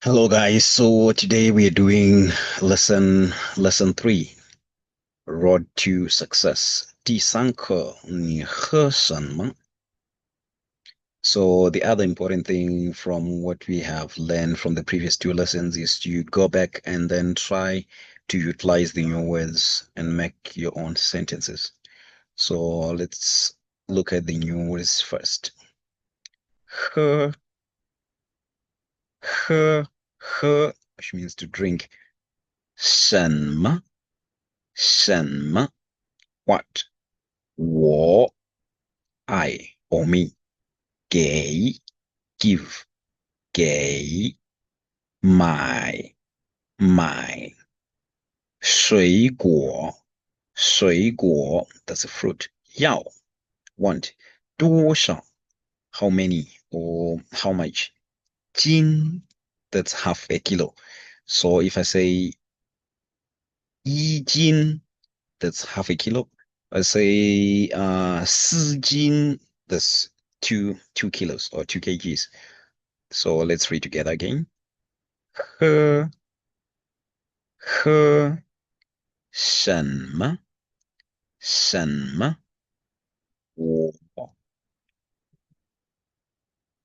Hello guys, so today we are doing lesson 3, Road to Success. 第3课，你喝什么? So the other important thing from what we have learned from the previous 2 lessons is to go back and then try to utilize the new words and make your own sentences. So let's look at the new words first. 喝，which means to drink. 什么 what 我 I or me 给 give 给买 水果 that's a fruit 要 want 多少 how many or how much 斤 that's half a kilo. So if I say 1斤 that's half a kilo. I say 4斤 that's two kilos or 2 kgs. So let's read together again. 喝什么我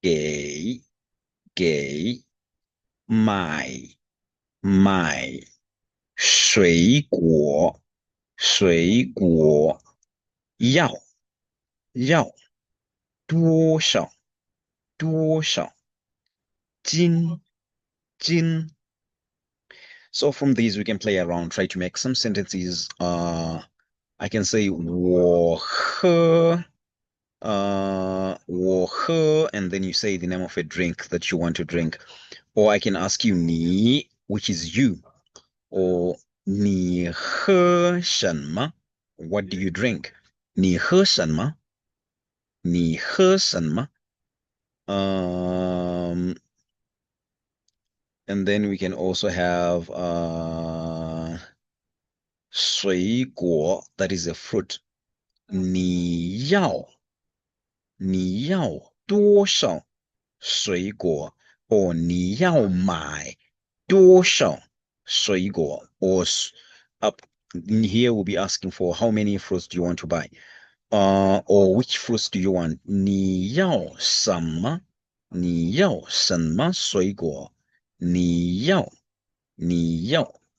给买水果要多少斤 So from these we can play around, try to make some sentences. I can say 我喝 and then you say the name of a drink that you want to drink. Or I can ask you 你 which is you. Or 你喝什么 what do you drink? 你喝什么 and then we can also have 水果 that is a fruit. 你要多少水果 or 你要买多少水果 or up in here we'll be asking for how many fruits do you want to buy, or which fruits do you want? 你要什么水果？你要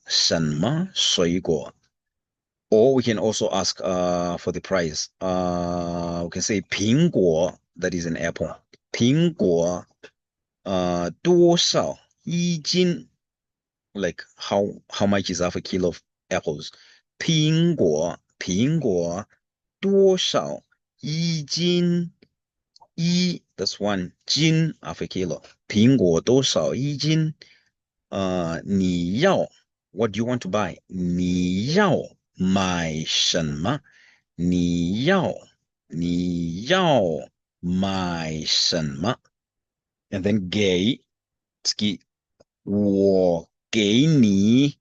什么水果？ Or we can also ask for the price. We can say 苹果 that is an apple. 苹果多少一斤 like how much is half a kilo of apples? 苹果多少一斤that's one 斤 half a kilo. 苹果多少一斤你要 what do you want to buy? 你要买什么 and then 给 我给你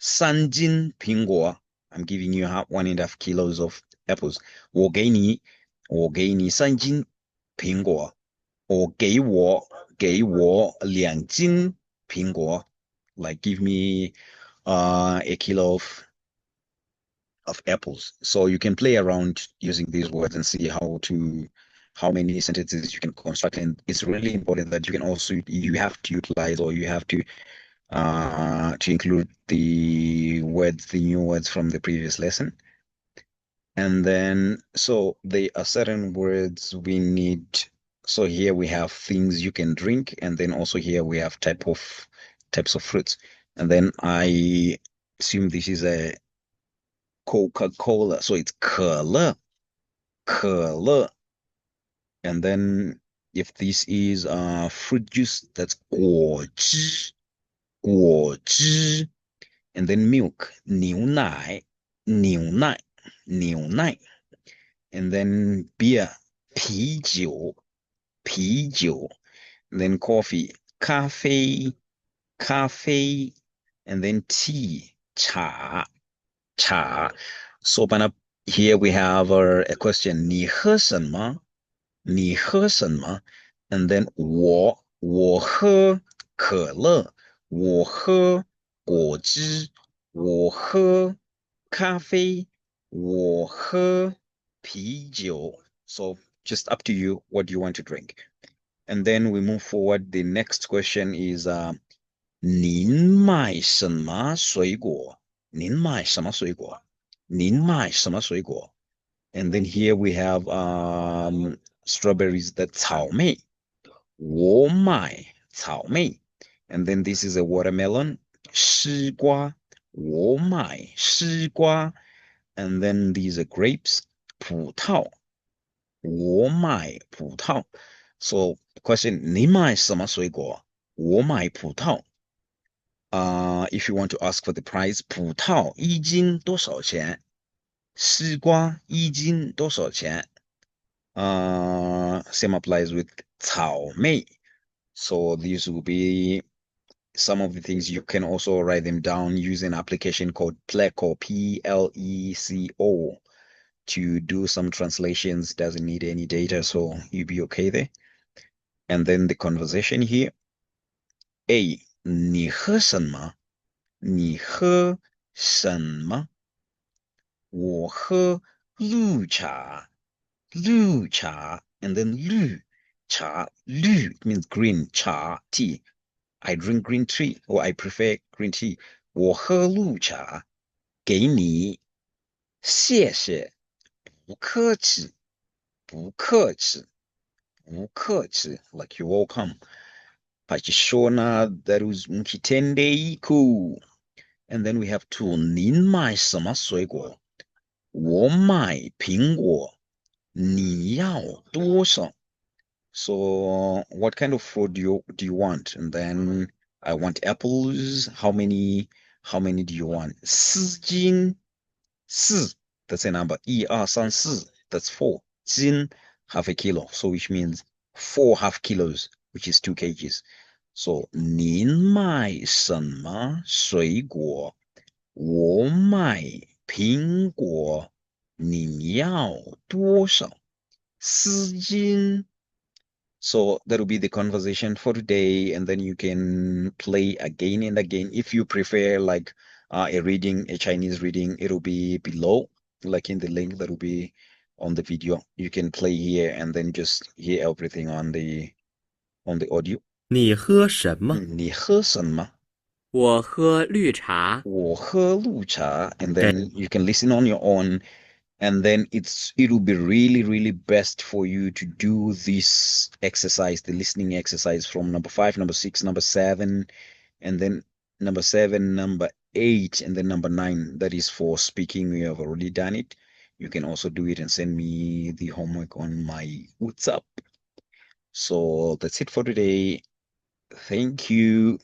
3斤苹果 I'm giving you 1.5 kilos of apples. 我给你3斤苹果 or 给我2斤苹果 like give me a kilo of apples. So you can play around using these words and see how many sentences you can construct. And it's really important that you have to utilize, or you have to include the new words from the previous lesson. And then so there are certain words we need. So here we have things you can drink, and then also here we have types of fruits. And then I assume this is a Coca-Cola. So it's 可乐. And then if this is fruit juice, that's 果汁. And then milk, 牛奶. And then beer, 啤酒. And then coffee, 咖啡. And then tea, 茶. So here we have a question. 你喝什么? And then 我我喝可乐，我喝果汁，我喝咖啡，我喝啤酒. So just up to you what you want to drink. And then we move forward. The next question is 您买什么水果？您买什么水果？您买什么水果？ And then here we have strawberries, the 草莓。我买草莓。And then this is a watermelon, 西瓜。我买西瓜。And then these are grapes, 葡萄。我买葡萄。So question, 你买什么水果？我买葡萄。If you want to ask for the price, 葡萄一斤多少钱？西瓜一斤多少钱？Same applies with 草莓. So these will be some of the things. You can also write them down using an application called Pleco, Pleco, to do some translations. Doesn't need any data, so you'll be okay there. And then the conversation here. A, 你喝什么？你喝什么？我喝绿茶。绿茶 and then 绿茶绿 means green 茶 tea. I drink green tea or I prefer green tea. 我喝绿茶，给你，谢谢，不客气，不客气，不客气 like you're welcome. Pachishona that was mkitende cool. And then we have two 您买什么水果？我买苹果。你要多少？ So what kind of fruit do you want? And then I want apples. How many do you want? 4斤. 4, that's a number. 1, 2, 3, 4, that's 4. 斤, half a kilo. So which means 4 half kilos, which is 2 kgs. So 您买什么水果？我买苹果。你要多少？4斤. So that'll be the conversation for today, and then you can play again and again. If you prefer like a Chinese reading, it'll be below, like in the link that will be on the video. You can play here and then just hear everything on the audio. 你喝什么？你喝什么？我喝绿茶。我喝绿茶, and 给 then you can listen on your own, and then it'll be really, really best for you to do this exercise, the listening exercise from number 5, number 6, number 7, and then number 7, number 8, and then number 9. That is for speaking. We have already done it. You can also do it and send me the homework on my WhatsApp. So that's it for today. Thank you.